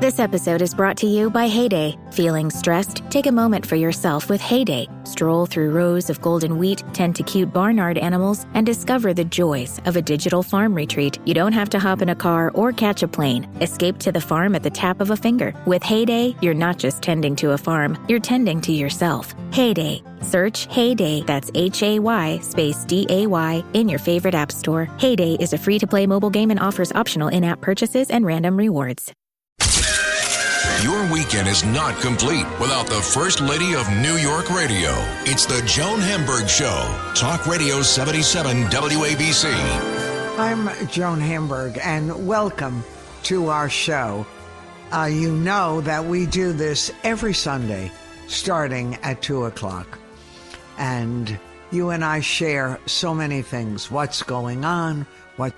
This episode is brought to you by Heyday. Feeling stressed? Take a moment for yourself with Heyday. Stroll through rows of golden wheat, tend to cute barnyard animals, and discover the joys of a digital farm retreat. You don't have to hop in a car or catch a plane. Escape to the farm at the tap of a finger. With Heyday, you're not just tending to a farm, you're tending to yourself. Heyday. Search Heyday, that's Hay space DAY, in your favorite app store. Heyday is a free-to-play mobile game and offers optional in-app purchases and random rewards. Your weekend is not complete without the First Lady of New York Radio. It's the Joan Hamburg Show. Talk Radio 77 WABC. I'm Joan Hamburg, and welcome to our show. You know that we do this every Sunday, starting at 2 o'clock. And you and I share so many things. What's going on, what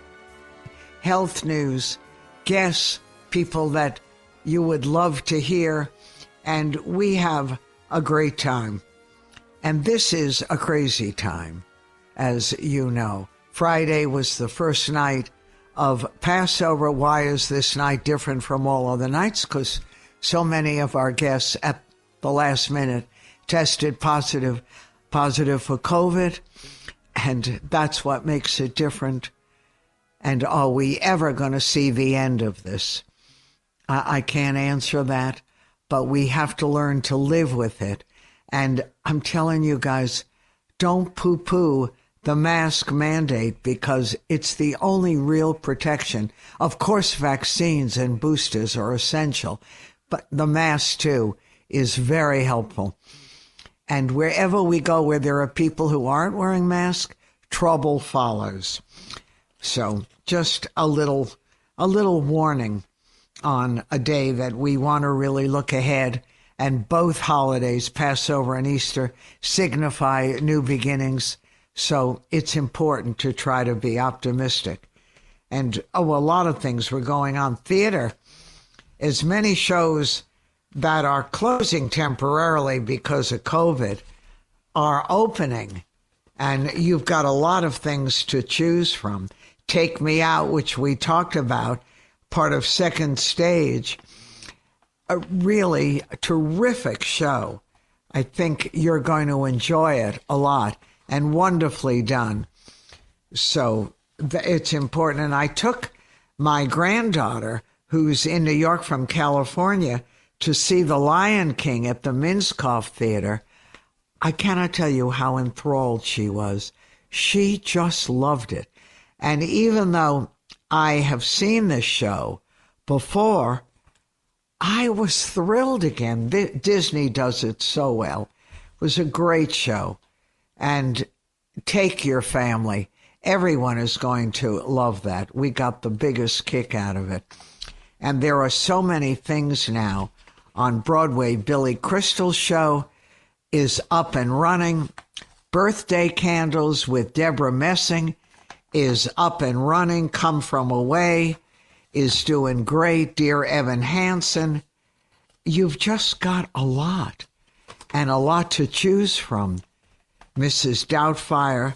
health news, guests, people that you would love to hear, and we have a great time. And this is a crazy time, as you know. Friday was the first night of Passover. Why is this night different from all other nights? Because so many of our guests at the last minute tested positive for COVID, and that's what makes it different. And are we ever going to see the end of this? I can't answer that, but we have to learn to live with it. And I'm telling you guys, don't poo-poo the mask mandate, because it's the only real protection. Of course, vaccines and boosters are essential, but the mask, too, is very helpful. And wherever we go where there are people who aren't wearing masks, trouble follows. So just a little warning on a day that we want to really look ahead. And both holidays, Passover and Easter, signify new beginnings. So it's important to try to be optimistic. And a lot of things were going on. Theater, as many shows that are closing temporarily because of COVID are opening. And you've got a lot of things to choose from. Take Me Out, which we talked about, part of Second Stage, a really terrific show. I think you're going to enjoy it a lot, and wonderfully done. So it's important. And I took my granddaughter, who's in New York from California, to see The Lion King at the Minskoff Theater. I cannot tell you how enthralled she was. She just loved it. And even though I have seen this show before, I was thrilled again. Disney does it so well. It was a great show. And take your family. Everyone is going to love that. We got the biggest kick out of it. And there are so many things now on Broadway. Billy Crystal's show is up and running. Birthday Candles with Deborah Messing is up and running. Come From Away is doing great. Dear Evan Hansen. You've just got a lot, and a lot to choose from. Mrs. Doubtfire,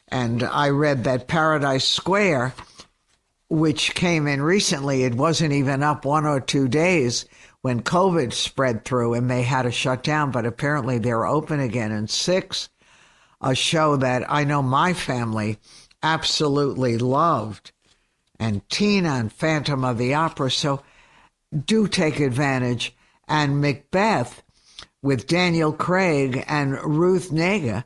and I read that Paradise Square, which came in recently, it wasn't even up 1 or 2 days when COVID spread through and they had to shut down, but apparently they're open again in 6. A show that I know my family absolutely loved, and Tina and Phantom of the Opera. So do take advantage. And Macbeth with Daniel Craig and Ruth Negga,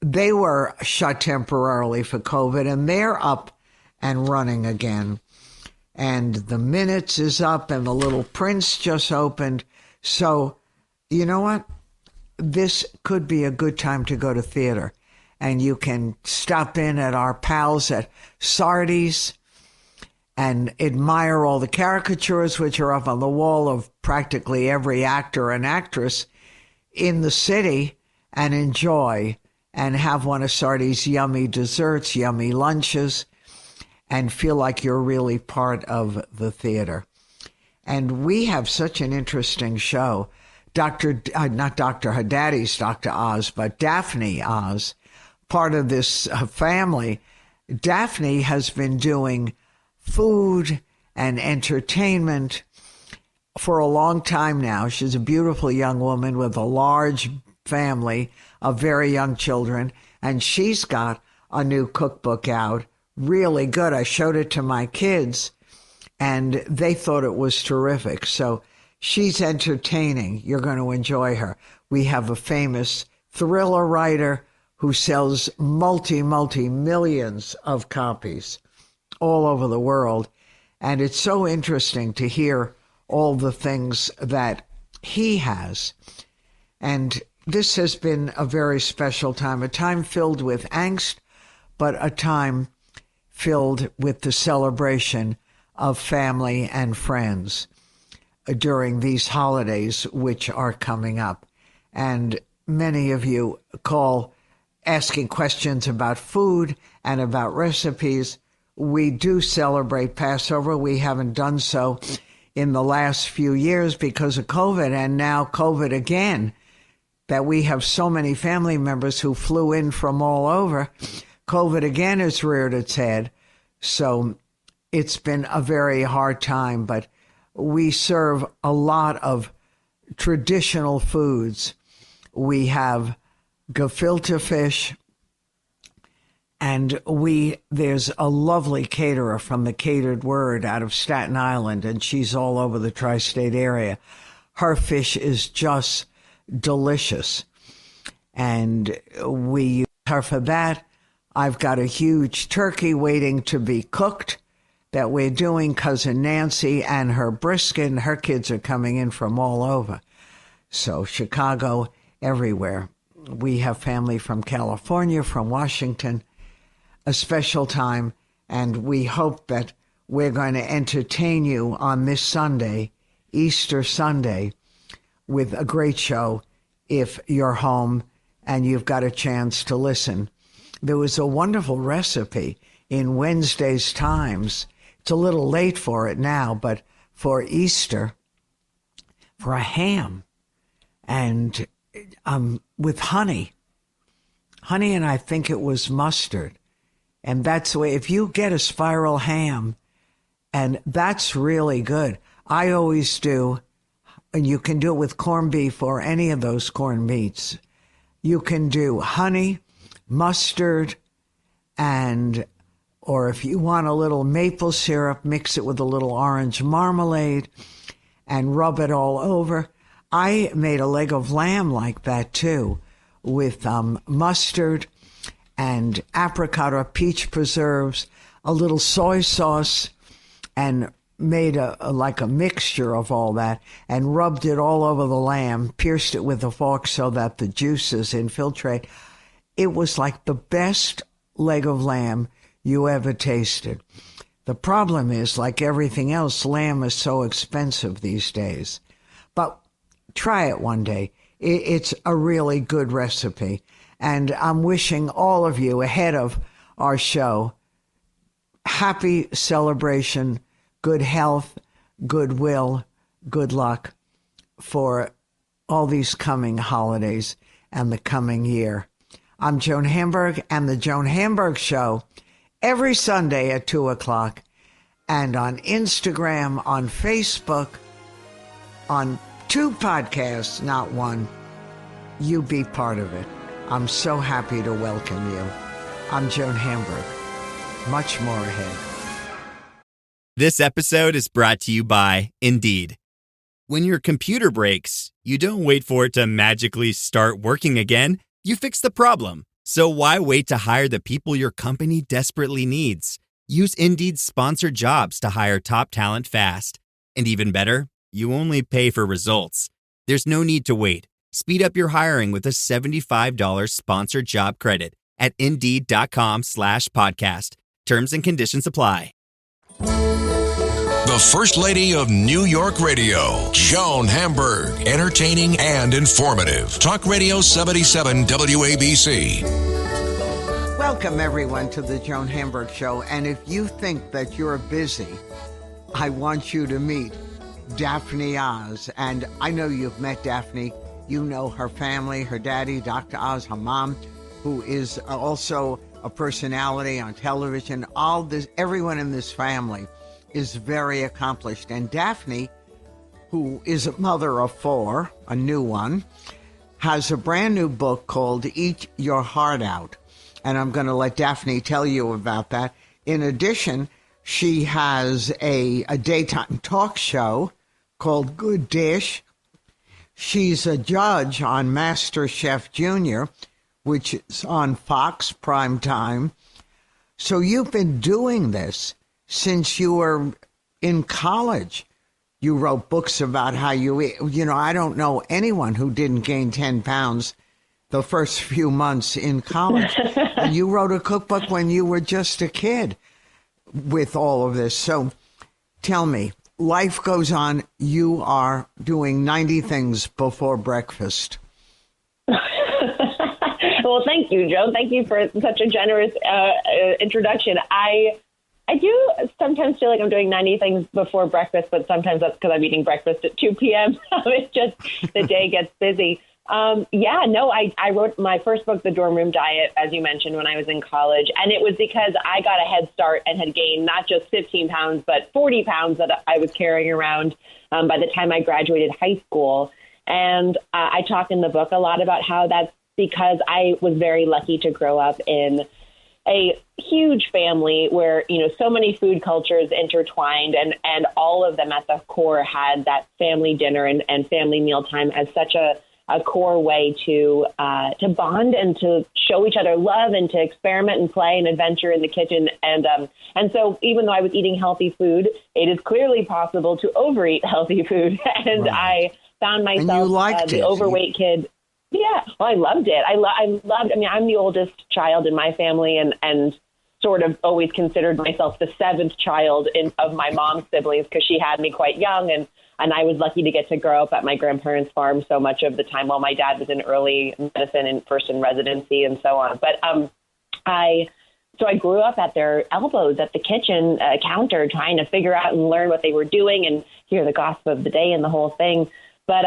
they were shut temporarily for COVID, and they're up and running again. And The Minutes is up, and The Little Prince just opened. So you know what? This could be a good time to go to theater. And you can stop in at our pals at Sardi's and admire all the caricatures which are up on the wall of practically every actor and actress in the city, and enjoy and have one of Sardi's yummy desserts, yummy lunches, and feel like you're really part of the theater. And we have such an interesting show. Not Dr. Her daddy's Dr. Oz, but Daphne Oz, part of this family. Daphne has been doing food and entertainment for a long time now. She's a beautiful young woman with a large family of very young children, and she's got a new cookbook out. Really good. I showed it to my kids, and they thought it was terrific. So she's entertaining. You're going to enjoy her. We have a famous thriller writer who sells multi-millions of copies all over the world. And it's so interesting to hear all the things that he has. And this has been a very special time, a time filled with angst, but a time filled with the celebration of family and friends during these holidays which are coming up. And many of you call asking questions about food and about recipes. We do celebrate Passover. We haven't done so in the last few years because of COVID, and now COVID again, that we have so many family members who flew in from all over. COVID again has reared its head. So it's been a very hard time, but we serve a lot of traditional foods. We have gefilte fish, and there's a lovely caterer from the Catered Word out of Staten Island, and she's all over the tri-state area. Her fish is just delicious, and we use her for that. I've got a huge turkey waiting to be cooked that we're doing. Cousin Nancy and her brisket, her kids are coming in from all over. So Chicago, everywhere. We have family from California, from Washington, a special time, and we hope that we're going to entertain you on this Sunday, Easter Sunday, with a great show if you're home and you've got a chance to listen. There was a wonderful recipe in Wednesday's Times. It's a little late for it now, but for Easter, for a ham, and with honey, and I think it was mustard. And that's the way, if you get a spiral ham, and that's really good. I always do, and you can do it with corned beef or any of those corned meats. You can do honey, mustard, or if you want a little maple syrup, mix it with a little orange marmalade and rub it all over. I made a leg of lamb like that too, with mustard and apricot or peach preserves, a little soy sauce, and made like a mixture of all that and rubbed it all over the lamb, pierced it with a fork so that the juices infiltrate. It was like the best leg of lamb you ever tasted. The problem is, like everything else, lamb is so expensive these days. But try it one day. It's a really good recipe. And I'm wishing all of you ahead of our show happy celebration, good health, goodwill, good luck for all these coming holidays and the coming year. I'm Joan Hamburg, and the Joan Hamburg Show every Sunday at 2 o'clock, and on Instagram, on Facebook, on 2 podcasts, not 1. You be part of it. I'm so happy to welcome you. I'm Joan Hamburg. Much more ahead. This episode is brought to you by Indeed. When your computer breaks, you don't wait for it to magically start working again. You fix the problem. So why wait to hire the people your company desperately needs? Use Indeed's sponsored jobs to hire top talent fast. And even better, you only pay for results. There's no need to wait. Speed up your hiring with a $75 sponsored job credit at Indeed.com/podcast. Terms and conditions apply. The First Lady of New York Radio, Joan Hamburg. Entertaining and informative. Talk Radio 77 WABC. Welcome, everyone, to the Joan Hamburg Show. And if you think that you're busy, I want you to meet Daphne Oz. And I know you've met Daphne. You know her family, her daddy, Dr. Oz, her mom, who is also a personality on television. Everyone in this family is very accomplished. And Daphne who is a mother of 4, a new one, has a brand new book called Eat Your Heart Out. And I'm going to let Daphne tell you about that. In addition, she has a daytime talk show called Good Dish. She's a judge on MasterChef Junior, which is on Fox Primetime. So you've been doing this since you were in college. You wrote books about how you eat. You know, I don't know anyone who didn't gain 10 pounds the first few months in college. And you wrote a cookbook when you were just a kid with all of this. So tell me, life goes on. You are doing 90 things before breakfast. Well, thank you, Joe. Thank you for such a generous introduction. I do sometimes feel like I'm doing 90 things before breakfast, but sometimes that's because I'm eating breakfast at 2 p.m. It's just the day gets busy. I wrote my first book, The Dorm Room Diet, as you mentioned, when I was in college. And it was because I got a head start and had gained not just 15 pounds, but 40 pounds that I was carrying around by the time I graduated high school. And I talk in the book a lot about how that's because I was very lucky to grow up in a huge family where, you know, so many food cultures intertwined, and all of them at the core had that family dinner and family mealtime as such a core way to bond and to show each other love and to experiment and play and adventure in the kitchen. And so even though I was eating healthy food, it is clearly possible to overeat healthy food. And right. I found myself the overweight kid. Yeah, well, I loved it. I mean, I'm the oldest child in my family and sort of always considered myself the 7th child of my mom's siblings because she had me quite young. And I was lucky to get to grow up at my grandparents' farm so much of the time while my dad was in early medicine and first in residency and so on. But I grew up at their elbows at the kitchen counter trying to figure out and learn what they were doing and hear the gossip of the day and the whole thing. But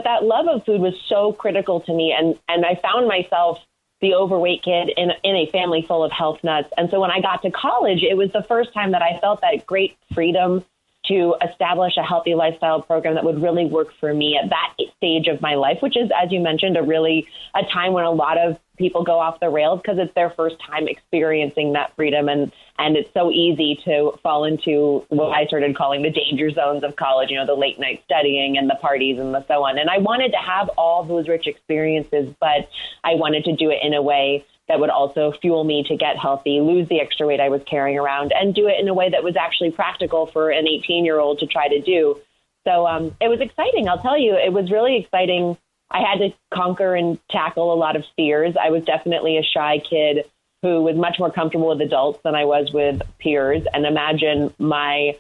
that love of food was so critical to me. And I found myself the overweight kid in a family full of health nuts. And so when I got to college, it was the first time that I felt that great freedom to establish a healthy lifestyle program that would really work for me at that stage of my life, which is, as you mentioned, a time when a lot of people go off the rails because it's their first time experiencing that freedom. And it's so easy to fall into what I started calling the danger zones of college, you know, the late night studying and the parties and the so on. And I wanted to have all those rich experiences, but I wanted to do it in a way that would also fuel me to get healthy, lose the extra weight I was carrying around, and do it in a way that was actually practical for an 18-year-old to try to do. So it was exciting. I'll tell you, it was really exciting. I had to conquer and tackle a lot of fears. I was definitely a shy kid who was much more comfortable with adults than I was with peers. And imagine my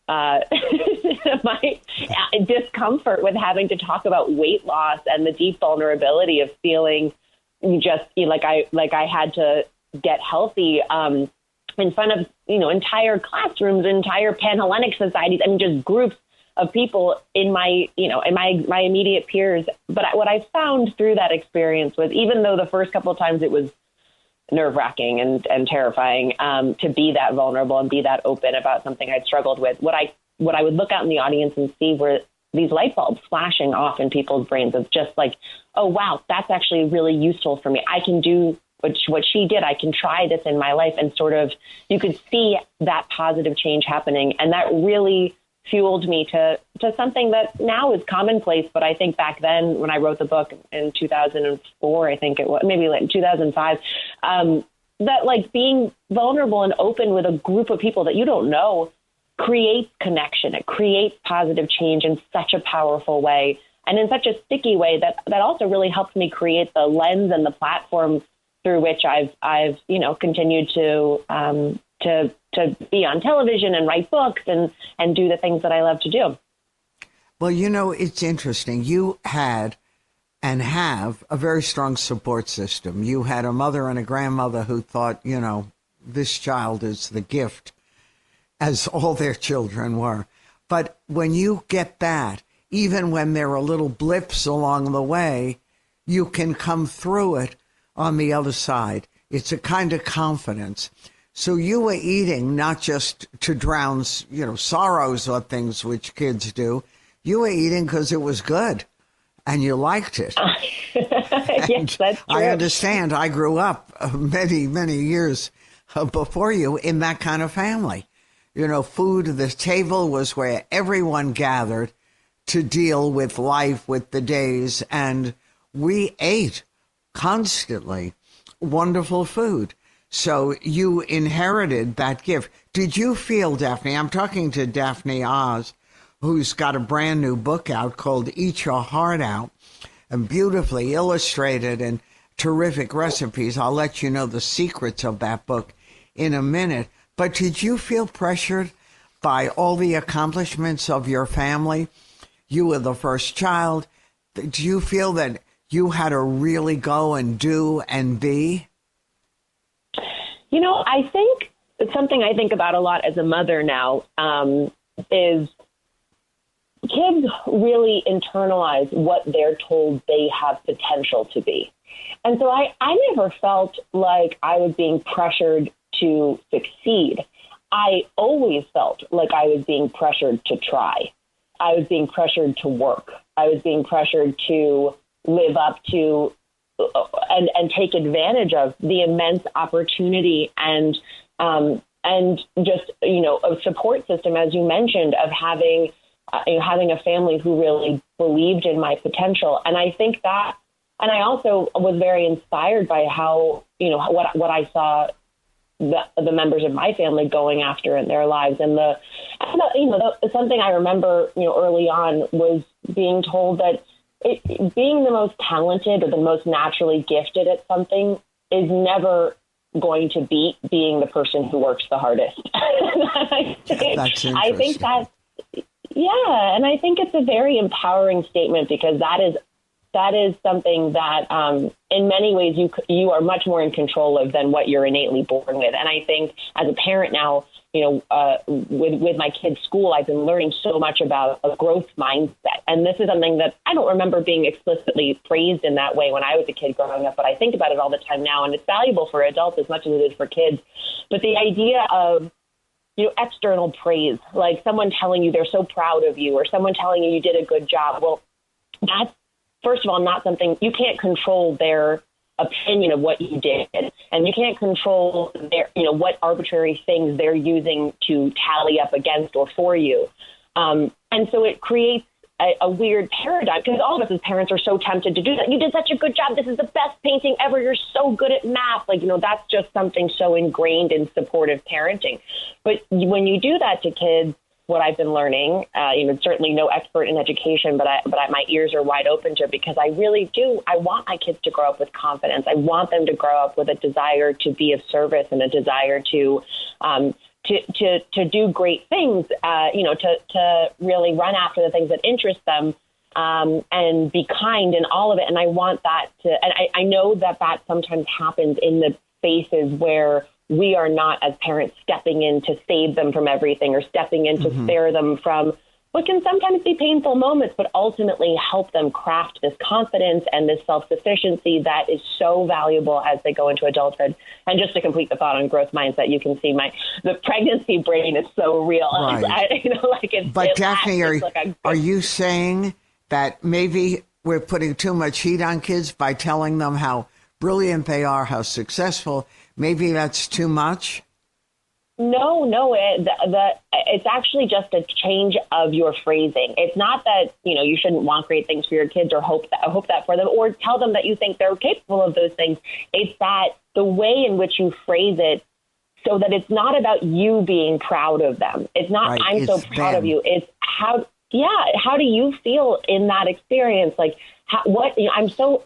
my discomfort with having to talk about weight loss and the deep vulnerability of feeling just like I had to get healthy in front of, you know, entire classrooms, entire Pan-Hellenic societies, I mean, just groups of people in my immediate peers. But what I found through that experience was, even though the first couple of times it was nerve-wracking and terrifying to be that vulnerable and be that open about something I'd struggled with, what I would look out in the audience and see were these light bulbs flashing off in people's brains of just like, oh, wow, that's actually really useful for me. I can do what she did. I can try this in my life. And sort of, you could see that positive change happening. And that really fueled me to something that now is commonplace. But I think back then when I wrote the book in 2004, I think it was, maybe like 2005, that like being vulnerable and open with a group of people that you don't know creates connection. It creates positive change in such a powerful way and in such a sticky way that also really helped me create the lens and the platform through which I've continued to be on television and write books and do the things that I love to do. Well, you know, it's interesting. You had and have a very strong support system. You had a mother and a grandmother who thought, you know, this child is the gift, as all their children were. But when you get that, even when there are little blips along the way, you can come through it on the other side. It's a kind of confidence. So you were eating not just to drown, you know, sorrows or things which kids do. You were eating because it was good and you liked it. Yes, that's true. I understand. I grew up many, many years before you in that kind of family. You know, food, the table was where everyone gathered to deal with life, with the days, and we ate constantly wonderful food. So you inherited that gift. Did you feel, Daphne, I'm talking to Daphne Oz, who's got a brand new book out called Eat Your Heart Out, and beautifully illustrated and terrific recipes. I'll let you know the secrets of that book in a minute. But did you feel pressured by all the accomplishments of your family? You were the first child. Do you feel that you had to really go and do and be? You know, I think it's something I think about a lot as a mother now, is kids really internalize what they're told they have potential to be. And so I never felt like I was being pressured to succeed. I always felt like I was being pressured to try. I was being pressured to work. I was being pressured to live up to and take advantage of the immense opportunity and just, you know, a support system, as you mentioned, of having a family who really believed in my potential. And I think that, and I also was very inspired by how, you know, what I saw the members of my family going after in their lives. And something I remember, you know, early on was being told that being the most talented or the most naturally gifted at something is never going to beat being the person who works the hardest. That's interesting. I think that's, yeah, and I think it's a very empowering statement, because that is something that in many ways you are much more in control of than what you're innately born with. And I think as a parent now, you know, with my kids' school, I've been learning so much about a growth mindset. And this is something that I don't remember being explicitly praised in that way when I was a kid growing up, but I think about it all the time now. And it's valuable for adults as much as it is for kids. But the idea of, you know, external praise, like someone telling you they're so proud of you or someone telling you you did a good job. Well, that's, first of all, not something, you can't control their opinion of what you did, and you can't control their, you know, what arbitrary things they're using to tally up against or for you. And so it creates a weird paradigm, because all of us as parents are so tempted to do that. You did such a good job. This is the best painting ever. You're so good at math. Like, you know, that's just something so ingrained in supportive parenting. But when you do that to kids, what I've been learning, you know, certainly no expert in education, but my ears are wide open to it, because I really do. I want my kids to grow up with confidence. I want them to grow up with a desire to be of service and a desire to do great things, you know, to really run after the things that interest them, and be kind and all of it. And I want that to, and I know that sometimes happens in the spaces where we are not, as parents, stepping in to save them from everything or stepping in to spare them from what can sometimes be painful moments, but ultimately help them craft this confidence and this self-sufficiency that is so valuable as they go into adulthood. And just to complete the thought on growth mindset, you can see the pregnancy brain is so real. Right. You know, like but Daphne, are you saying that maybe we're putting too much heat on kids by telling them how brilliant they are, how successful? Maybe that's too much? No, it's actually just a change of your phrasing. It's not that, you know, you shouldn't want great things for your kids or hope that for them, or tell them that you think they're capable of those things. It's that the way in which you phrase it, so that it's not about you being proud of them. It's not, right, I'm so proud of you. It's how do you feel in that experience? Like, I'm so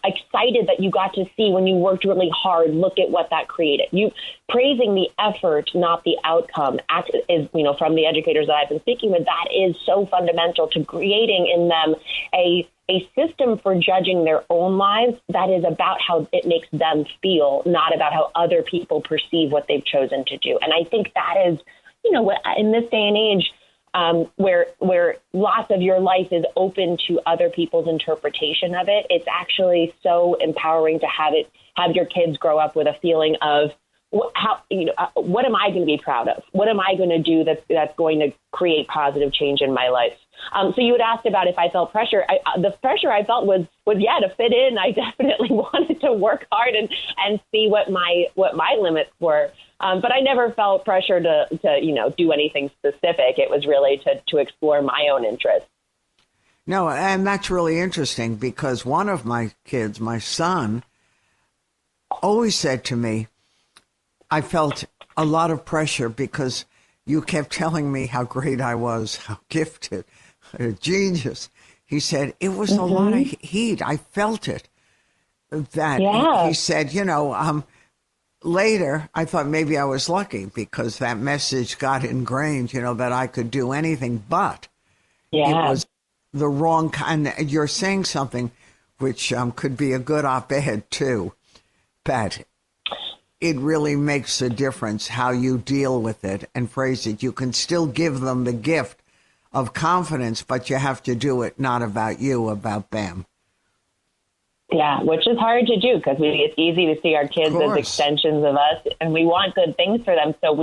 excited that you got to see when you worked really hard, look at what that created. You praising the effort, not the outcome, is, you know, from the educators that I've been speaking with, that is so fundamental to creating in them a system for judging their own lives that is about how it makes them feel, not about how other people perceive what they've chosen to do. And I think that is, you know, in this day and age, where lots of your life is open to other people's interpretation of it, it's actually so empowering to have your kids grow up with a feeling of, what am I going to be proud of? What am I going to do that's going to create positive change in my life? So you had asked about if I felt pressure. The pressure I felt was to fit in. I definitely wanted to work hard and see what my limits were. But I never felt pressure to do anything specific. It was really to explore my own interests. No, and that's really interesting because one of my kids, my son, always said to me, I felt a lot of pressure because you kept telling me how great I was, how gifted, a genius. He said, it was a lot of heat. I felt it. He said, later, I thought maybe I was lucky because that message got ingrained, that I could do anything, but it was the wrong kind. You're saying something which could be a good op-ed too, that it really makes a difference how you deal with it and phrase it. You can still give them the gift of confidence, but you have to do it not about you, about them. Yeah, which is hard to do because it's easy to see our kids as extensions of us, and we want good things for them. So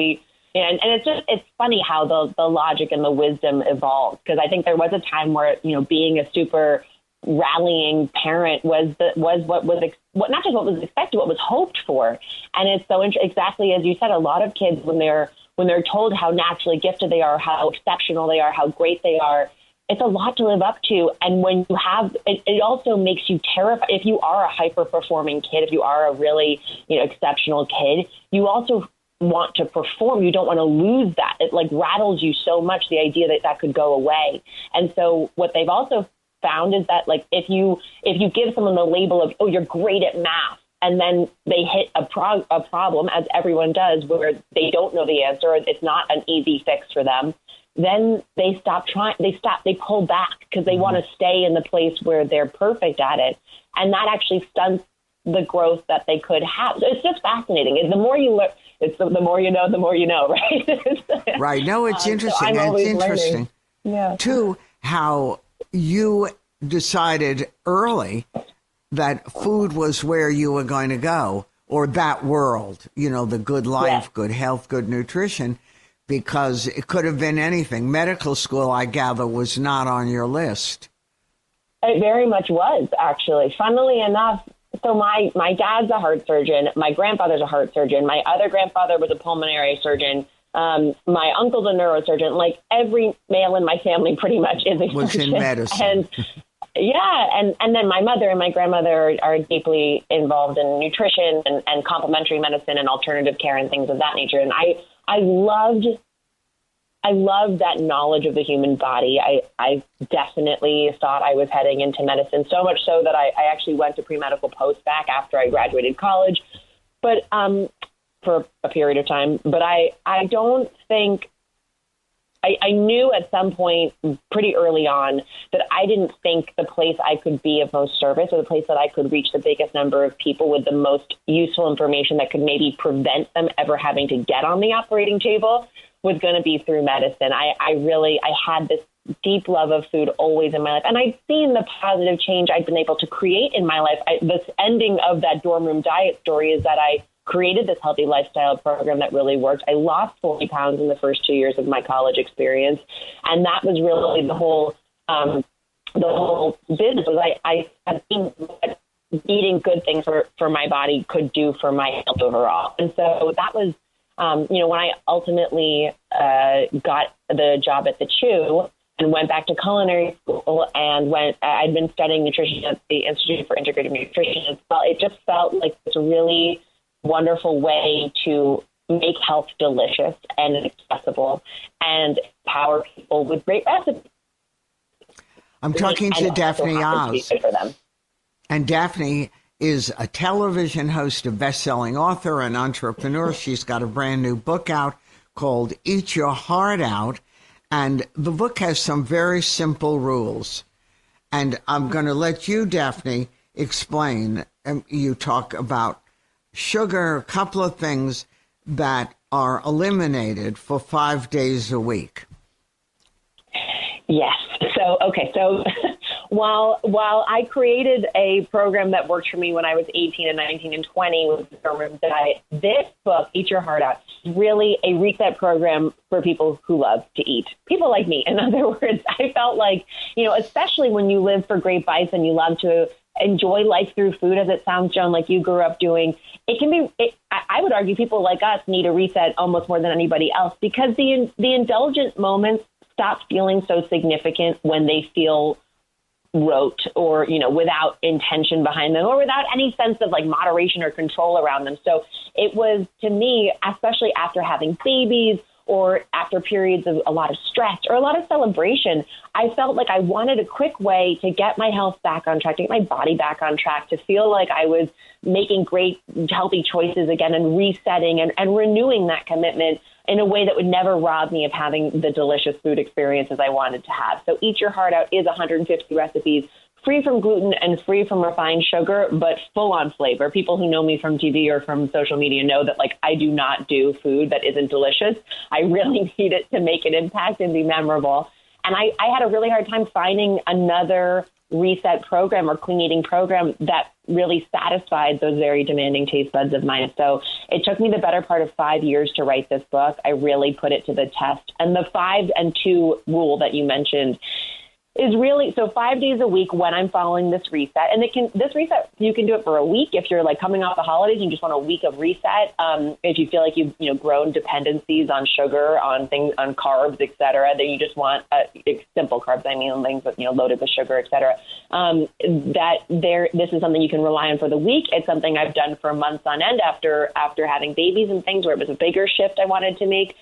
and it's funny how the logic and the wisdom evolves, because I think there was a time where being a super rallying parent was what not just what was expected, what was hoped for. And it's so exactly as you said, a lot of kids when they're told how naturally gifted they are, how exceptional they are, how great they are, it's a lot to live up to. And when you have it also makes you terrified. If you are a hyper performing kid, if you are a really exceptional kid, you also want to perform. You don't want to lose that. It rattles you so much, the idea that could go away. And so what they've also found is that if you give someone the label of, oh, you're great at math, and then they hit a problem, as everyone does, where they don't know the answer, it's not an easy fix for them, then they stop trying. They pull back because they want to stay in the place where they're perfect at it. And that actually stunts the growth that they could have. So it's just fascinating. The more you learn, the more you know, right? Right. No, it's interesting. So it's interesting, yeah, too, how you decided early that food was where you were going to go, or that world, the good life, good health, good nutrition, because it could have been anything. Medical school, I gather, was not on your list. It very much was, actually. Funnily enough, so my dad's a heart surgeon. My grandfather's a heart surgeon. My other grandfather was a pulmonary surgeon. My uncle's a neurosurgeon. Every male in my family pretty much is a was surgeon. In medicine. And then my mother and my grandmother are deeply involved in nutrition and complementary medicine and alternative care and things of that nature. And I loved that knowledge of the human body. I definitely thought I was heading into medicine, so much so that I actually went to pre-medical post-bac after I graduated college, but for a period of time. But I don't think, I knew at some point pretty early on that I didn't think the place I could be of most service, or the place that I could reach the biggest number of people with the most useful information that could maybe prevent them ever having to get on the operating table, was going to be through medicine. I had this deep love of food always in my life. And I'd seen the positive change I'd been able to create in my life. This ending of that dorm room diet story is that I created this healthy lifestyle program that really worked. I lost 40 pounds in the first 2 years of my college experience. And that was really the whole business. I had seen what eating good things for my body could do for my health overall. And so that was, when I ultimately got the job at the Chew and went back to culinary school and I'd been studying nutrition at the Institute for Integrative Nutrition as well. It just felt like it's a really wonderful way to make health delicious and accessible and empower people with great recipes. I'm talking to Daphne Oz. And Daphne is a television host, a best-selling author, and entrepreneur. She's got a brand new book out called Eat Your Heart Out. And the book has some very simple rules. And I'm going to let you, Daphne, explain. You talk about sugar, a couple of things that are eliminated for 5 days a week. Yes. So while I created a program that worked for me when I was 18 and 19 and 20 with the Room Diet, this book, Eat Your Heart Out, is really a reset program for people who love to eat. People like me. In other words, I felt like, especially when you live for great bites and you love to enjoy life through food, as it sounds, Joan, like you grew up doing, I would argue people like us need a reset almost more than anybody else, because the indulgent moments stop feeling so significant when they feel rote or, without intention behind them or without any sense of like moderation or control around them. So it was, to me, especially after having babies or after periods of a lot of stress or a lot of celebration, I felt like I wanted a quick way to get my health back on track, to get my body back on track, to feel like I was making great, healthy choices again and resetting and renewing that commitment in a way that would never rob me of having the delicious food experiences I wanted to have. So Eat Your Heart Out is 150 recipes, free from gluten and free from refined sugar, but full on flavor. People who know me from TV or from social media know that I do not do food that isn't delicious. I really need it to make an impact and be memorable. And I had a really hard time finding another reset program or clean eating program that really satisfied those very demanding taste buds of mine. So it took me the better part of 5 years to write this book. I really put it to the test. And the 5 and 2 rule that you mentioned is really, so 5 days a week when I'm following this reset. And this reset, you can do it for a week if you're coming off the holidays and you just want a week of reset. If you feel like you've grown dependencies on sugar, on things, on carbs, et cetera, then you just want simple carbs. I mean, things that, loaded with sugar, et cetera. This is something you can rely on for the week. It's something I've done for months on end after having babies and things where it was a bigger shift I wanted to make.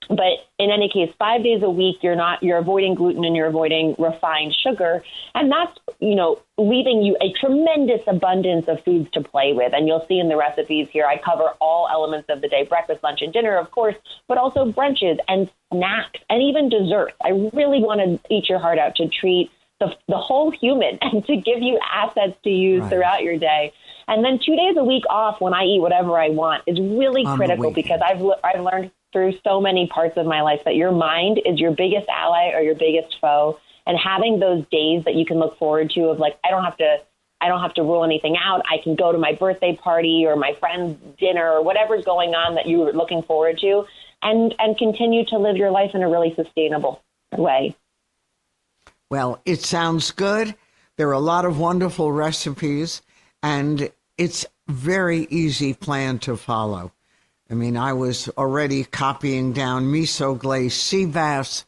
But in any case, 5 days a week, you're avoiding gluten and you're avoiding refined sugar. And that's, leaving you a tremendous abundance of foods to play with. And you'll see in the recipes here, I cover all elements of the day, breakfast, lunch, and dinner, of course, but also brunches and snacks and even desserts. I really want to Eat Your Heart Out to treat the whole human and to give you assets to use throughout your day. And then 2 days a week off when I eat whatever I want is really critical, because I've learned through so many parts of my life that your mind is your biggest ally or your biggest foe. And having those days that you can look forward to of I don't have to rule anything out. I can go to my birthday party or my friend's dinner or whatever's going on that you were looking forward to and continue to live your life in a really sustainable way. Well, it sounds good. There are a lot of wonderful recipes, and it's very easy plan to follow. I mean, I was already copying down miso glazed sea bass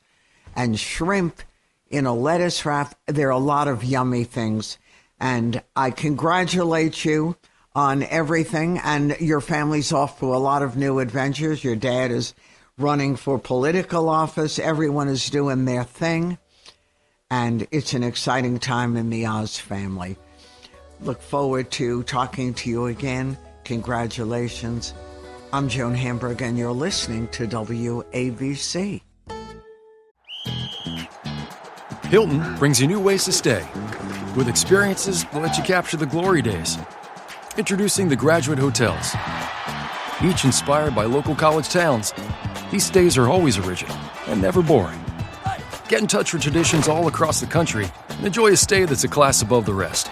and shrimp in a lettuce wrap. There are a lot of yummy things, and I congratulate you on everything, and your family's off to a lot of new adventures. Your dad is running for political office. Everyone is doing their thing, and it's an exciting time in the Oz family. Look forward to talking to you again. Congratulations. I'm Joan Hamburg, and you're listening to WABC. Hilton brings you new ways to stay, with experiences that let you capture the glory days. Introducing the Graduate Hotels. Each inspired by local college towns, these stays are always original and never boring. Get in touch with traditions all across the country and enjoy a stay that's a class above the rest.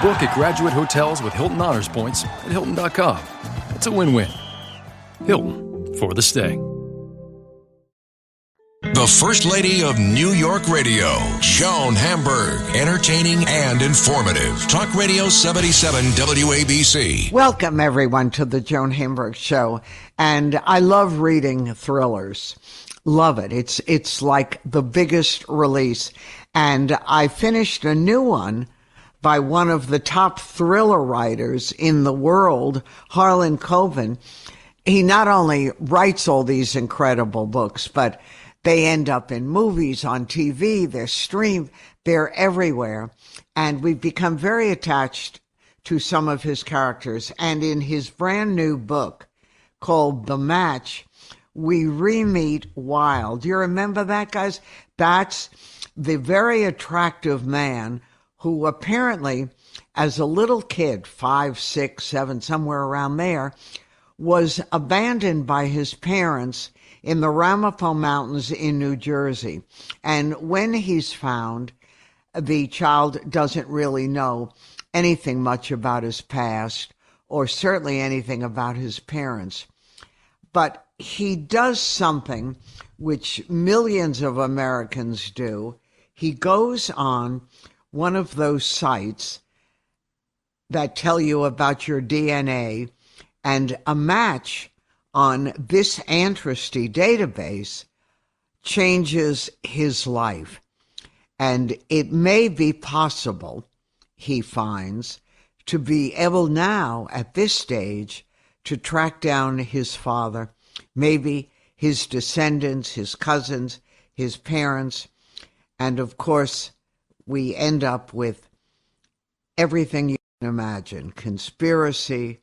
Book at Graduate Hotels with Hilton Honors Points at Hilton.com. It's a win-win. Hilton, for the stay. The First Lady of New York Radio, Joan Hamburg. Entertaining and informative. Talk Radio 77 WABC. Welcome, everyone, to the Joan Hamburg Show. And I love reading thrillers. Love it. It's like the biggest release. And I finished a new one by one of the top thriller writers in the world, Harlan Coben. He not only writes all these incredible books, but they end up in movies, on TV, they're streamed, they're everywhere. And we've become very attached to some of his characters. And in his brand new book called The Match, we re-meet Wilde. Do you remember that, guys? That's the very attractive man who apparently, as a little kid, 5, 6, 7, somewhere around there, was abandoned by his parents in the Ramapo Mountains in New Jersey. And when he's found, the child doesn't really know anything much about his past or certainly anything about his parents. But he does something which millions of Americans do. He goes on one of those sites that tell you about your DNA, and a match on this ancestry database changes his life. And it may be possible, he finds, to be able now at this stage to track down his father, maybe his descendants, his cousins, his parents. And of course, we end up with everything you can imagine: conspiracy,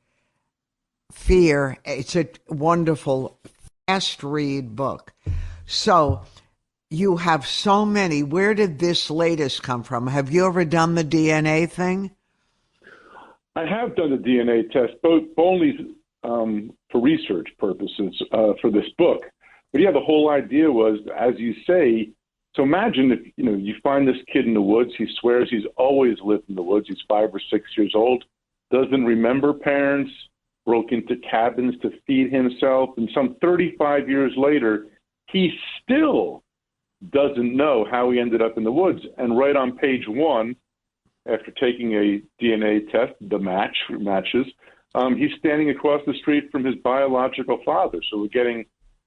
fear. It's a wonderful, fast read book. So you have so many. Where did this latest come from? Have you ever done the DNA thing? I have done the DNA test, both only for research purposes for this book. But yeah, the whole idea was, as you say, so imagine if you find this kid in the woods. He swears he's always lived in the woods. He's 5 or 6 years old, doesn't remember parents, broke into cabins to feed himself, and some 35 years later, he still doesn't know how he ended up in the woods. And right on page 1, after taking a DNA test, the matches, he's standing across the street from his biological father. So we're getting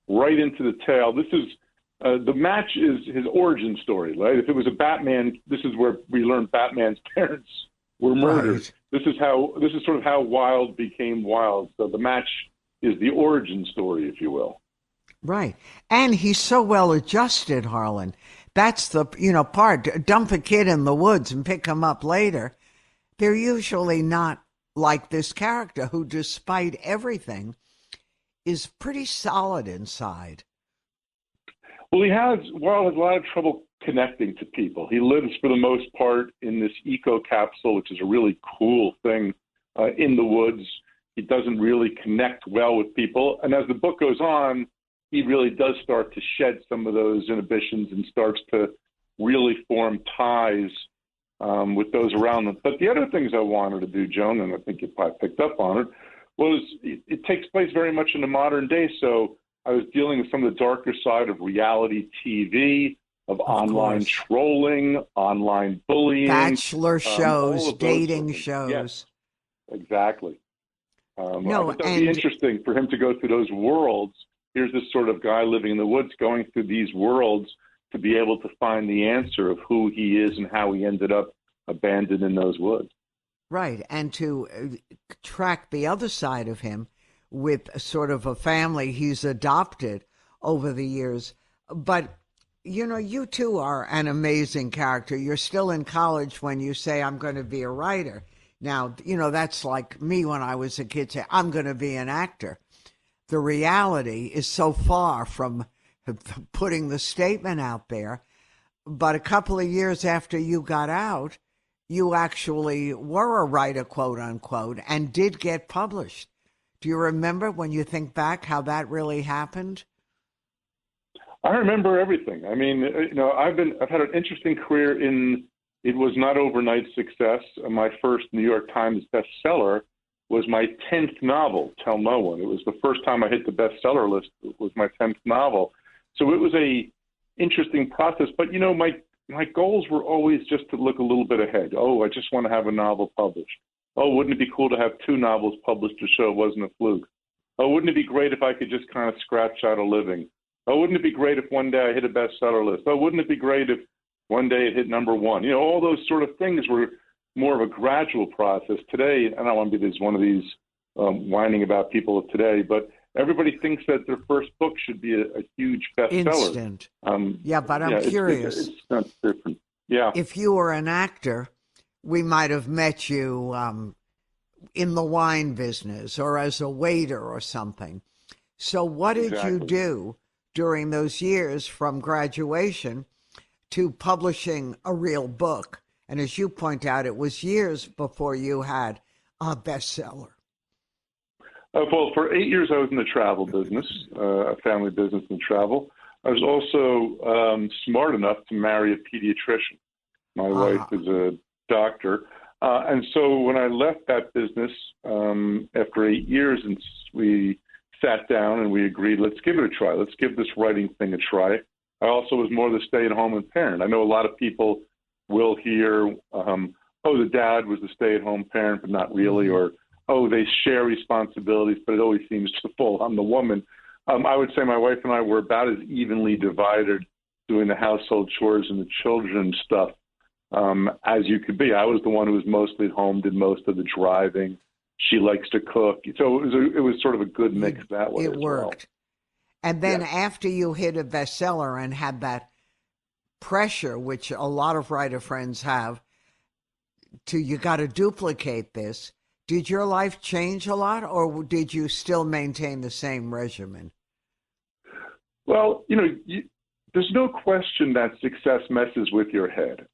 right into the tale. This is the match is his origin story, right? If it was a Batman, this is where we learn Batman's parents were murdered. Right. This is sort of how Wild became Wild. So the match is the origin story, if you will. Right. And he's so well adjusted, Harlan. That's the, part. Dump a kid in the woods and pick him up later. They're usually not like this character who, despite everything, is pretty solid inside. Well, Wild has a lot of trouble connecting to people. He lives, for the most part, in this eco capsule, which is a really cool thing in the woods. He doesn't really connect well with people. And as the book goes on, he really does start to shed some of those inhibitions and starts to really form ties with those around him. But the other things I wanted to do, Joan, and I think you probably picked up on it, was it takes place very much in the modern day. So I was dealing with some of the darker side of reality TV, of online trolling, online bullying. Bachelor shows, dating shows. Yes, exactly. I think that would be interesting for him to go through those worlds. Here's this sort of guy living in the woods going through these worlds to be able to find the answer of who he is and how he ended up abandoned in those woods. Right, and to track the other side of him with sort of a family he's adopted over the years. But, you too are an amazing character. You're still in college when you say, I'm going to be a writer. Now, that's like me when I was a kid saying, I'm going to be an actor. The reality is so far from putting the statement out there. But a couple of years after you got out, you actually were a writer, quote unquote, and did get published. Do you remember, when you think back, how that really happened? I remember everything. I mean, I've had an interesting career it was not overnight success. My first New York Times bestseller was my 10th novel, Tell No One. It was the first time I hit the bestseller list. It was my 10th novel. So it was a interesting process. But, my goals were always just to look a little bit ahead. Oh, I just want to have a novel published. Oh, wouldn't it be cool to have 2 novels published to show it wasn't a fluke? Oh, wouldn't it be great if I could just kind of scratch out a living? Oh, wouldn't it be great if one day I hit a bestseller list? Oh, wouldn't it be great if one day it hit number 1? All those sort of things were more of a gradual process. Today, I don't want to be one of these whining about people of today, but everybody thinks that their first book should be a huge bestseller. Instant. But I'm curious. It's not different. Yeah. If you were an actor, we might have met you in the wine business or as a waiter or something. So what did you do during those years from graduation to publishing a real book? And as you point out, it was years before you had a bestseller. Well, for 8 years, I was in the travel business, a family business in travel. I was also smart enough to marry a pediatrician. My wife is a doctor. And so when I left that business after 8 years, and we sat down and we agreed, let's give it a try. Let's give this writing thing a try. I also was more the stay-at-home parent. I know a lot of people will hear, oh, the dad was the stay-at-home parent, but not really, or, oh, they share responsibilities, but it always seems to fall on the woman. I would say my wife and I were about as evenly divided doing the household chores and the children's stuff as you could be. I was the one who was mostly at home, did most of the driving. She likes to cook. So it was sort of a good mix that way. It worked. Well. And then after you hit a bestseller and had that pressure, which a lot of writer friends have, you got to duplicate this, did your life change a lot, or did you still maintain the same regimen? Well, there's no question that success messes with your head.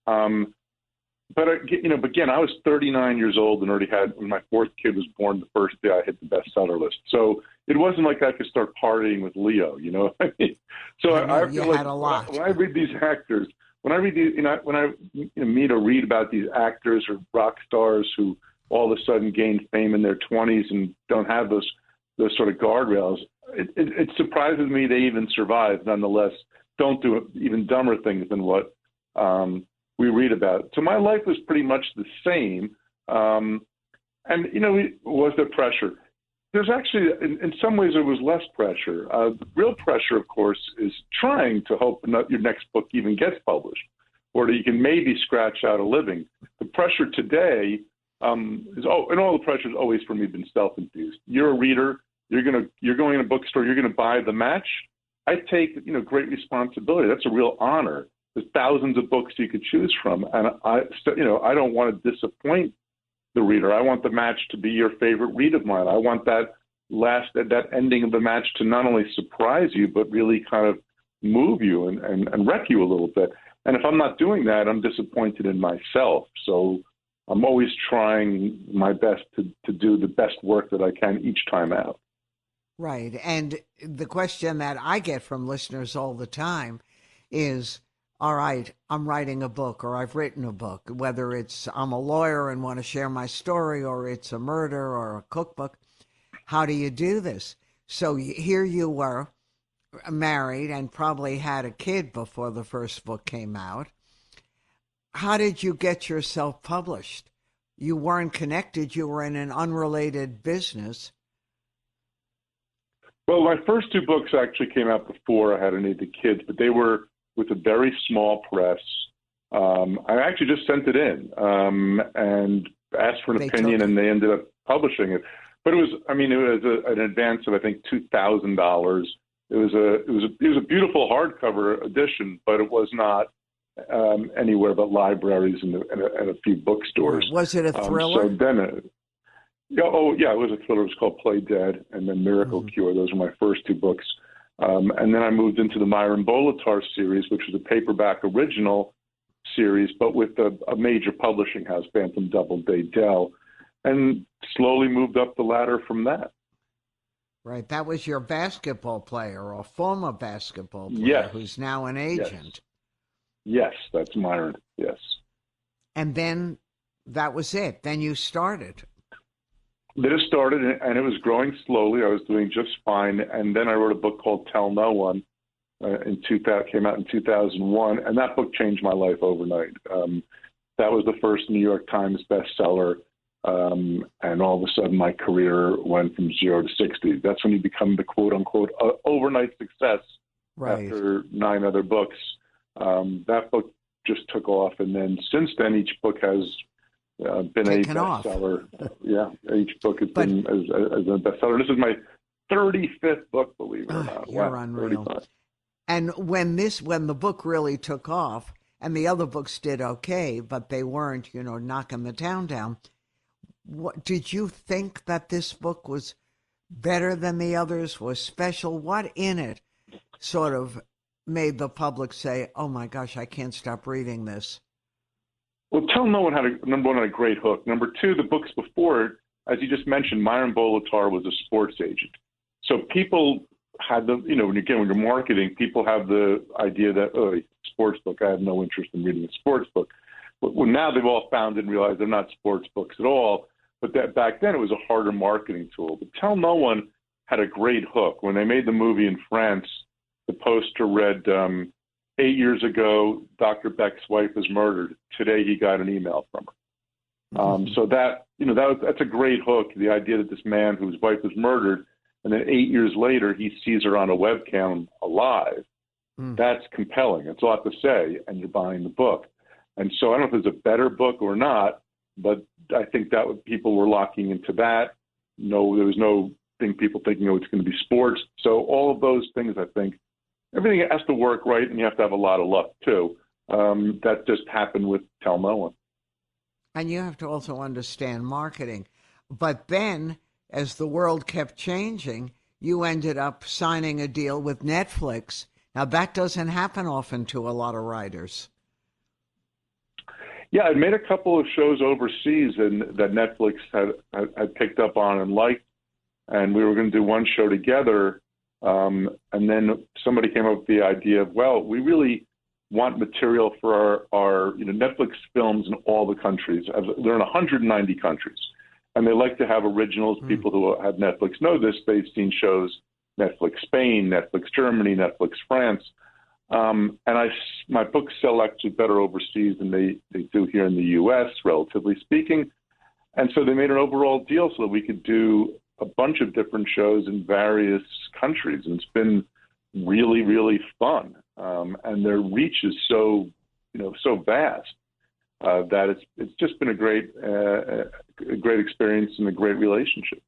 But again, I was 39 years old and already when my fourth kid was born the first day I hit the bestseller list. So it wasn't like I could start partying with Leo, you know what I mean? So I feel like had a lot. When I read these actors, when I meet or read about these actors or rock stars who all of a sudden gain fame in their 20s and don't have those sort of guardrails, it surprises me they even survive. Nonetheless, don't do even dumber things than what we read about. So my life was pretty much the same. And, was there pressure? There's actually, in some ways, there was less pressure. The real pressure, of course, is trying to hope your next book even gets published, or that you can maybe scratch out a living. The pressure today and all the pressure has always for me been self-induced. You're a reader. You're going in a bookstore. You're going to buy the match. I take great responsibility. That's a real honor. There's thousands of books you could choose from, and I don't want to disappoint the reader. I want the match to be your favorite read of mine. I want that ending of the match to not only surprise you, but really kind of move you and wreck you a little bit. And if I'm not doing that, I'm disappointed in myself. So I'm always trying my best to do the best work that I can each time out. Right. And the question that I get from listeners all the time is, all right, I'm writing a book, or I've written a book, whether it's I'm a lawyer and want to share my story, or it's a murder or a cookbook. How do you do this? So here you were, married and probably had a kid before the first book came out. How did you get yourself published? You weren't connected. You were in an unrelated business. Well, my first two books actually came out before I had any of the kids, but they were with a very small press. I actually just sent it in and asked for an opinion, and they ended up publishing it. But it was an advance of, I think, $2,000. It was a beautiful hardcover edition, but it was not anywhere but libraries and a few bookstores. Was it a thriller? So then, it was a thriller. It was called Play Dead, and then Miracle Cure. Those were my first two books. And then I moved into the Myron Bolitar series, which was a paperback original series, but with a major publishing house, Bantam Doubleday Dell, and slowly moved up the ladder from that. Right. That was your basketball player, or former basketball player, who's now an agent. Yes, that's Myron. Yes. And then that was it. Then you started. Then it started, and it was growing slowly. I was doing just fine. And then I wrote a book called Tell No One. Came out in 2001, and that book changed my life overnight. That was the first New York Times bestseller, and all of a sudden my career went from 0 to 60. That's when you become the quote-unquote overnight success after 9 other books. That book just took off, and then since then each book has been taken a bestseller. Each book has been as a bestseller. This is my 35th book, believe it or not. You're unreal. 35. And when the book really took off, and the other books did okay, but they weren't, knocking the town down, what did you think that this book was better than the others, was special? What in it sort of made the public say, oh my gosh, I can't stop reading this? Well, Tell No One number one, had a great hook. Number two, the books before it, as you just mentioned, Myron Bolitar was a sports agent. So people had when you're marketing, people have the idea that, sports book, I have no interest in reading a sports book. well, now they've all found and realized they're not sports books at all. But that back then it was a harder marketing tool. But Tell No One had a great hook. When they made the movie in France, the poster read, 8 years ago, Dr. Beck's wife was murdered. Today he got an email from her. So that's a great hook. The idea that this man whose wife was murdered, and then 8 years later he sees her on a webcam alive. That's compelling. It's a lot to say, and you're buying the book. And so I don't know if there's a better book or not, but I think that people were locking into that. No, there was no thing people thinking, it's going to be sports. So all of those things, I think, everything has to work right, and you have to have a lot of luck too. That just happened with Tell No One. And you have to also understand marketing. But then, as the world kept changing, you ended up signing a deal with Netflix. Now, that doesn't happen often to a lot of writers. Yeah, I'd made a couple of shows overseas and that Netflix had picked up on and liked, and we were going to do one show together. And then somebody came up with the idea of, well, we really want material for our Netflix films in all the countries. They're in 190 countries, and they like to have originals. People who have Netflix know this. They've seen shows Netflix Spain, Netflix Germany, Netflix France. And my books sell actually better overseas than they do here in the U.S., relatively speaking. And so they made an overall deal so that we could do a bunch of different shows in various countries. And it's been really, really fun. And their reach is so vast that it's just been a great experience and a great relationship.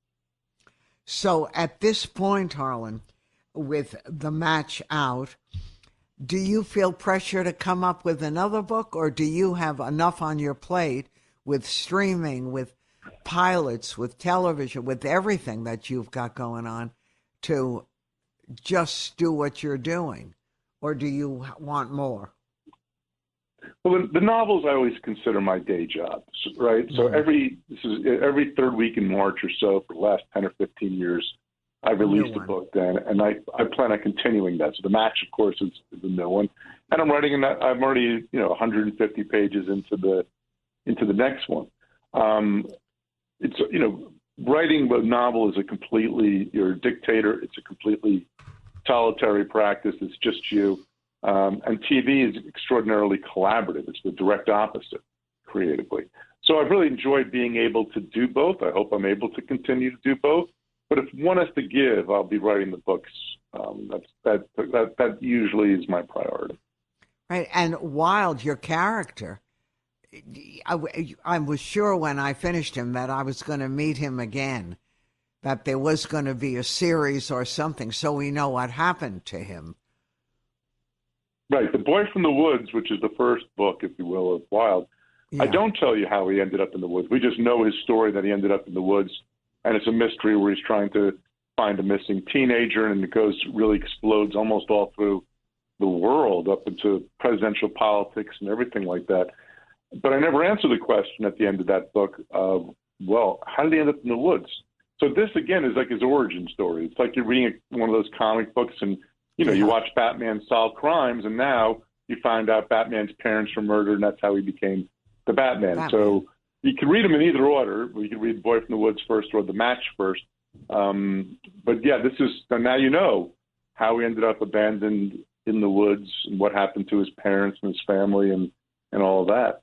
So at this point, Harlan, with The Match out, do you feel pressure to come up with another book, or do you have enough on your plate with streaming, with pilots, with television, with everything that you've got going on to just do what you're doing? Or do you want more? Well, the novels I always consider my day job, right? So every third week in March or so for the last 10 or 15 years, I've released a book then, and I plan on continuing that. So The Match, of course, is the new one, and I'm writing. I'm already 150 pages into the next one. It's writing a novel is you're a dictator. It's a completely solitary practice. It's just you. And TV is extraordinarily collaborative. It's the direct opposite creatively. So I've really enjoyed being able to do both. I hope I'm able to continue to do both. But if one has to give, I'll be writing the books. That usually is my priority. Right. And Wilde, your character, I was sure when I finished him that I was going to meet him again, that there was going to be a series or something, so we know what happened to him. Right. The Boy from the Woods, which is the first book, if you will, of Wilde. Yeah. I don't tell you how he ended up in the woods. We just know his story that he ended up in the woods. And it's a mystery where he's trying to find a missing teenager, and it really explodes almost all through the world up into presidential politics and everything like that. But I never answer the question at the end of that book of, well, how did he end up in the woods? So this, again, is like his origin story. It's like you're reading one of those comic books and, you watch Batman solve crimes, and now you find out Batman's parents were murdered, and that's how he became the Batman. So you can read them in either order. You can read Boy from the Woods first or The Match first. But yeah, now you know how he ended up abandoned in the woods and what happened to his parents and his family and all of that.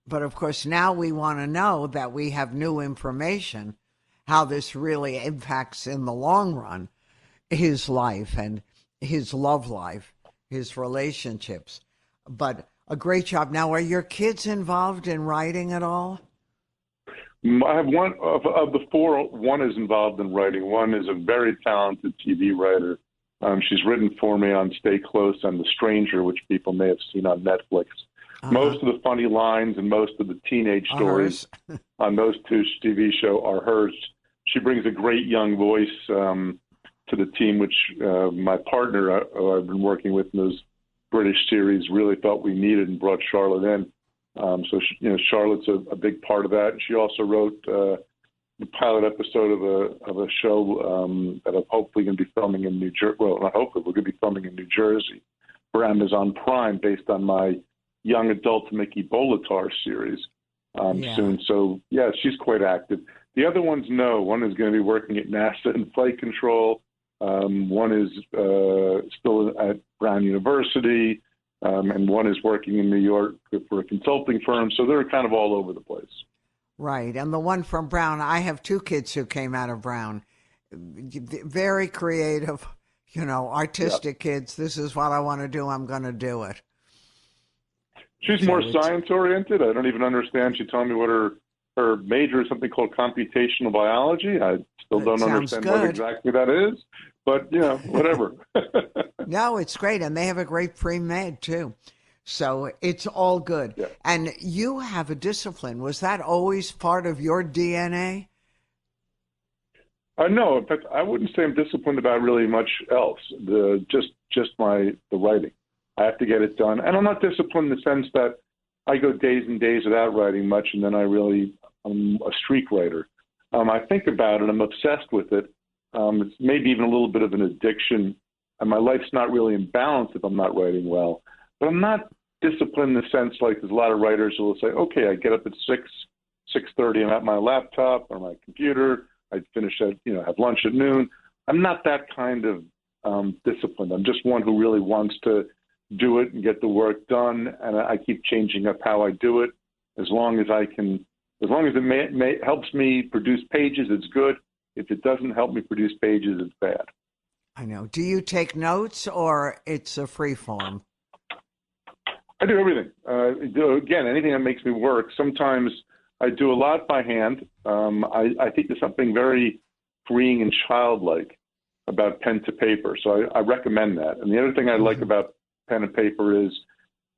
But of course, now we want to know that we have new information, how this really impacts in the long run his life and his love life, his relationships. But a great job. Now, are your kids involved in writing at all? I have one of the four. One is involved in writing. One is a very talented TV writer. She's written for me on Stay Close and The Stranger, which people may have seen on Netflix. Most of the funny lines and most of the teenage stories on those two TV shows are hers. She brings a great young voice to the team, which my partner I've been working with in those British series really thought we needed and brought Charlotte in. So Charlotte's a big part of that. She also wrote the pilot episode of a show that I'm hopefully going to be filming in New Jersey. Well, not hopefully, we're going to be filming in New Jersey for Amazon Prime, based on my young adult to make Ebola series soon. So, yeah, she's quite active. The other ones, no. One is going to be working at NASA in flight control. One is still at Brown University, and one is working in New York for a consulting firm. So they're kind of all over the place. Right. And the one from Brown, I have two kids who came out of Brown. Very creative, artistic kids. This is what I want to do. I'm going to do it. She's more science-oriented. I don't even understand. She told me what her major is, something called computational biology. I still don't understand what exactly that is, but, whatever. No, it's great. And they have a great pre-med, too. So it's all good. Yeah. And you have a discipline. Was that always part of your DNA? No, in fact, I wouldn't say I'm disciplined about really much else. Just the writing. I have to get it done. And I'm not disciplined in the sense that I go days and days without writing much, and then I'm a streak writer. I think about it. I'm obsessed with it. It's maybe even a little bit of an addiction. And my life's not really in balance if I'm not writing well. But I'm not disciplined in the sense like there's a lot of writers who will say, okay, I get up at 6:30, I'm at my laptop or my computer. I finish at, have lunch at noon. I'm not that kind of disciplined. I'm just one who really wants to do it and get the work done. And I keep changing up how I do it. As long as it helps me produce pages, it's good. If it doesn't help me produce pages, it's bad. I know. Do you take notes or it's a free form? I do everything. Again, anything that makes me work. Sometimes I do a lot by hand. I think there's something very freeing and childlike about pen to paper. So I recommend that. And the other thing I like about pen and paper is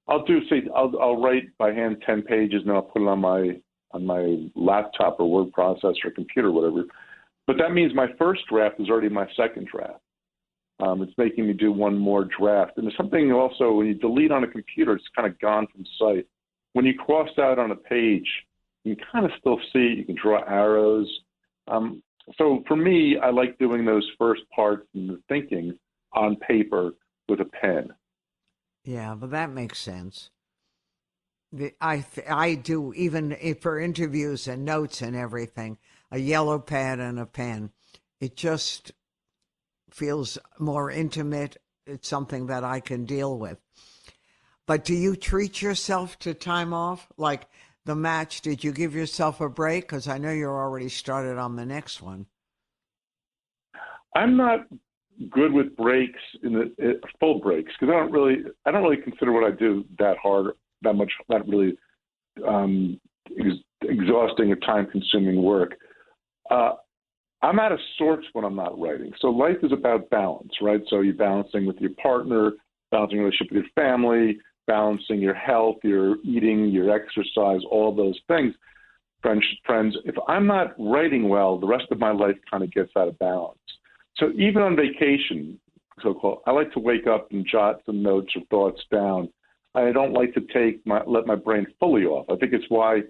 I'll write by hand 10 pages and then I'll put it on my laptop or word processor or computer, or whatever. But that means my first draft is already my second draft. It's making me do one more draft. And there's something also, when you delete on a computer, it's kind of gone from sight. When you cross out on a page, you can kind of still see it. You can draw arrows. So for me, I like doing those first parts and the thinking on paper with a pen. Yeah, but that makes sense. I do, even for interviews and notes and everything, a yellow pad and a pen. It just feels more intimate. It's something that I can deal with. But do you treat yourself to time off? Like the match, did you give yourself a break? Because I know you're already started on the next one. I'm not good with breaks, full breaks, because I don't really consider what I do that hard, that really exhausting or time-consuming work. I'm out of sorts when I'm not writing. So life is about balance, right? So you're balancing with your partner, balancing your relationship with your family, balancing your health, your eating, your exercise, all those things. Friends, if I'm not writing well, the rest of my life kind of gets out of balance. So even on vacation, so-called, I like to wake up and jot some notes or thoughts down. I don't like to let my brain fully off. I think it's why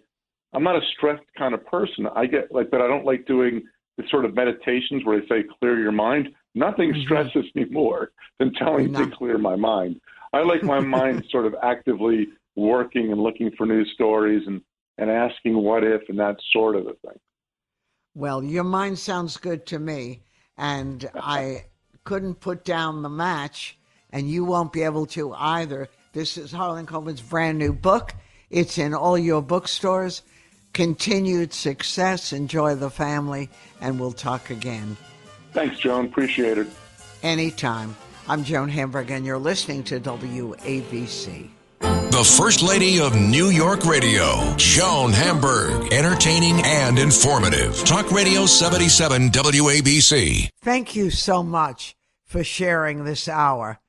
I'm not a stressed kind of person. But I don't like doing the sort of meditations where they say clear your mind. Nothing stresses me more than telling me to clear my mind. I like my mind sort of actively working and looking for new stories and asking what if and that sort of a thing. Well, your mind sounds good to me, and I couldn't put down the match, and you won't be able to either. This is Harlan Coben's brand new book. It's in all your bookstores. Continued success. Enjoy the family, and we'll talk again. Thanks, Joan. Appreciate it. Anytime. I'm Joan Hamburg, and you're listening to WABC. The First Lady of New York Radio, Joan Hamburg. Entertaining and informative. Talk Radio 77 WABC. Thank you so much for sharing this hour.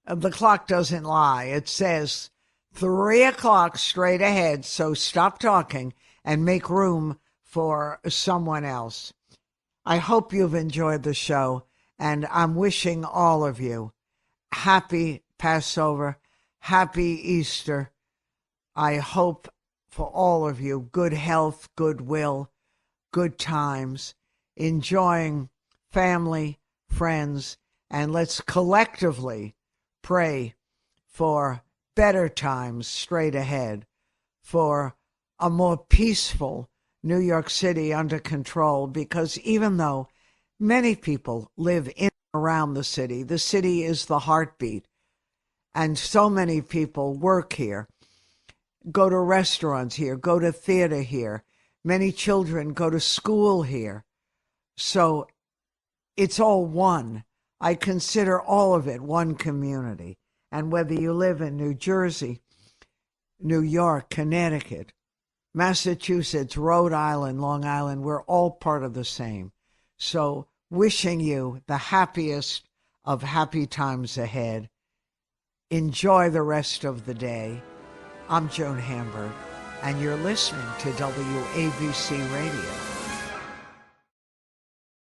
The clock doesn't lie. It says 3 o'clock straight ahead, so stop talking and make room for someone else. I hope you've enjoyed the show, and I'm wishing all of you happy Passover, happy Easter. I hope for all of you good health, goodwill, good times, enjoying family, friends, and let's collectively pray for better times straight ahead for a more peaceful New York City under control, because even though many people live in and around the city is the heartbeat, and so many people work here, go to restaurants here, go to theater here. Many children go to school here. So it's all one. I consider all of it one community. And whether you live in New Jersey, New York, Connecticut, Massachusetts, Rhode Island, Long Island, we're all part of the same. So wishing you the happiest of happy times ahead. Enjoy the rest of the day. I'm Joan Hamburg, and you're listening to WABC Radio.